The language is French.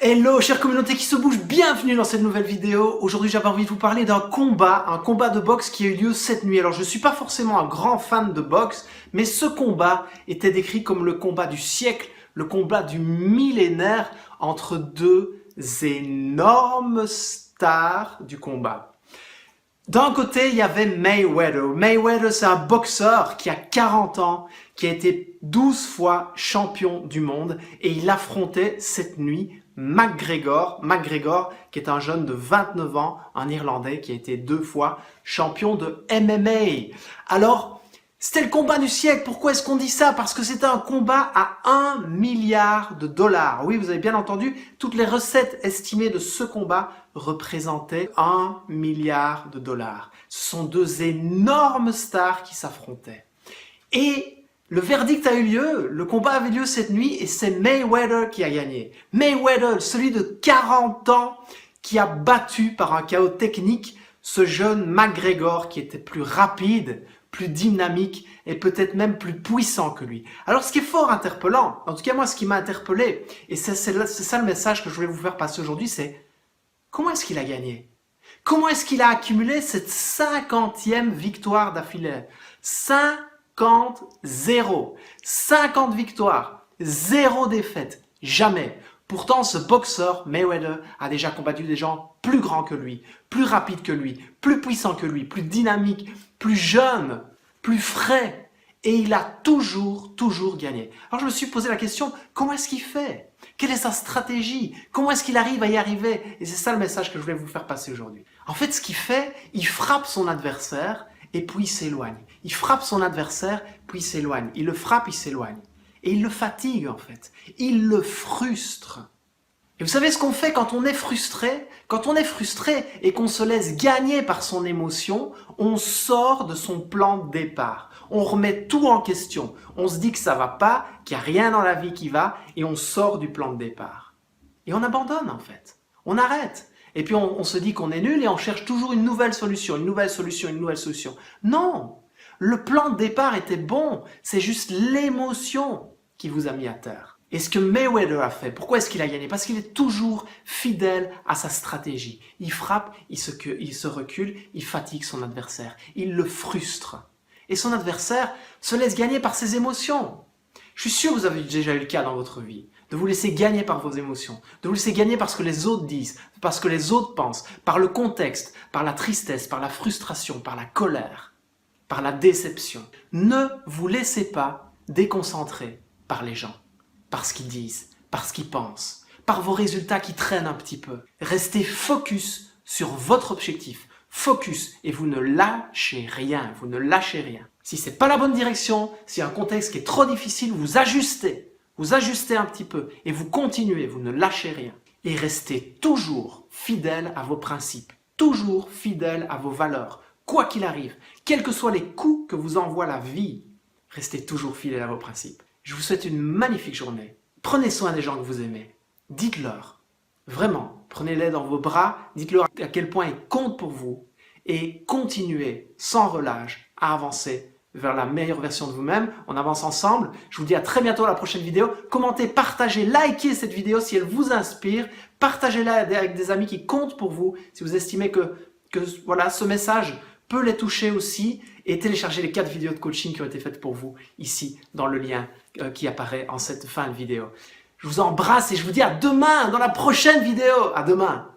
Hello chère communauté qui se bouge, bienvenue dans cette nouvelle vidéo. Aujourd'hui j'avais envie de vous parler d'un combat, un combat de boxe qui a eu lieu cette nuit. Alors je ne suis pas forcément un grand fan de boxe, mais ce combat était décrit comme le combat du siècle, le combat du millénaire entre deux énormes stars du combat. D'un côté, il y avait Mayweather. Mayweather, c'est un boxeur qui a 40 ans, qui a été 12 fois champion du monde et il affrontait cette nuit McGregor, qui est un jeune de 29 ans, un Irlandais qui a été 2 fois champion de MMA. Alors, c'était le combat du siècle. Pourquoi est-ce qu'on dit ça? Parce que c'était un combat à 1 milliard de dollars. Oui, vous avez bien entendu, toutes les recettes estimées de ce combat représentaient 1 milliard de dollars. Ce sont deux énormes stars qui s'affrontaient. Et le verdict a eu lieu, le combat avait lieu cette nuit et c'est Mayweather qui a gagné. Mayweather, celui de 40 ans qui a battu par un chaos technique ce jeune McGregor qui était plus rapide, plus dynamique et peut-être même plus puissant que lui. Alors ce qui est fort interpellant, en tout cas moi ce qui m'a interpellé, et c'est ça le message que je voulais vous faire passer aujourd'hui, c'est comment est-ce qu'il a gagné? Comment est-ce qu'il a accumulé cette 50e victoire d'affilée? 50-0. 50 victoires, 0 défaite, jamais. Pourtant, ce boxeur, Mayweather, a déjà combattu des gens plus grands que lui, plus rapides que lui, plus puissants que lui, plus dynamiques, plus jeunes, plus frais. Et il a toujours gagné. Alors je me suis posé la question, comment est-ce qu'il fait? Quelle est sa stratégie? Comment est-ce qu'il arrive à y arriver? Et c'est ça le message que je voulais vous faire passer aujourd'hui. En fait, ce qu'il fait, il frappe son adversaire et puis il s'éloigne. Il frappe son adversaire, puis il s'éloigne. Il le frappe, il s'éloigne. Et il le fatigue en fait. Il le frustre. Et vous savez ce qu'on fait quand on est frustré? Quand on est frustré et qu'on se laisse gagner par son émotion, on sort de son plan de départ. On remet tout en question. On se dit que ça va pas, qu'il n'y a rien dans la vie qui va, et on sort du plan de départ. Et on abandonne en fait. On arrête. Et puis on se dit qu'on est nul et on cherche toujours une nouvelle solution, une nouvelle solution, une nouvelle solution. Non! Le plan de départ était bon, c'est juste l'émotion qui vous a mis à terre. Et ce que Mayweather a fait, pourquoi est-ce qu'il a gagné? Parce qu'il est toujours fidèle à sa stratégie. Il frappe, il se recule, il fatigue son adversaire, il le frustre. Et son adversaire se laisse gagner par ses émotions. Je suis sûr que vous avez déjà eu le cas dans votre vie, de vous laisser gagner par vos émotions, de vous laisser gagner par ce que les autres disent, parce que les autres pensent, par le contexte, par la tristesse, par la frustration, par la colère, par la déception. Ne vous laissez pas déconcentrer par les gens, par ce qu'ils disent, par ce qu'ils pensent, par vos résultats qui traînent un petit peu. Restez focus sur votre objectif. Focus et vous ne lâchez rien, vous ne lâchez rien. Si c'est pas la bonne direction, s'il y a un contexte qui est trop difficile, vous ajustez un petit peu et vous continuez, vous ne lâchez rien. Et restez toujours fidèle à vos principes, toujours fidèle à vos valeurs, quoi qu'il arrive, quels que soient les coups que vous envoie la vie, restez toujours fidèle à vos principes. Je vous souhaite une magnifique journée. Prenez soin des gens que vous aimez. Dites-leur, vraiment, prenez-les dans vos bras, dites-leur à quel point ils comptent pour vous et continuez sans relâche à avancer vers la meilleure version de vous-même. On avance ensemble. Je vous dis à très bientôt à la prochaine vidéo. Commentez, partagez, likez cette vidéo si elle vous inspire. Partagez-la avec des amis qui comptent pour vous. Si vous estimez que voilà, ce message peut les toucher aussi. Et téléchargez les 4 vidéos de coaching qui ont été faites pour vous ici dans le lien qui apparaît en cette fin de vidéo. Je vous embrasse et je vous dis à demain dans la prochaine vidéo. À demain.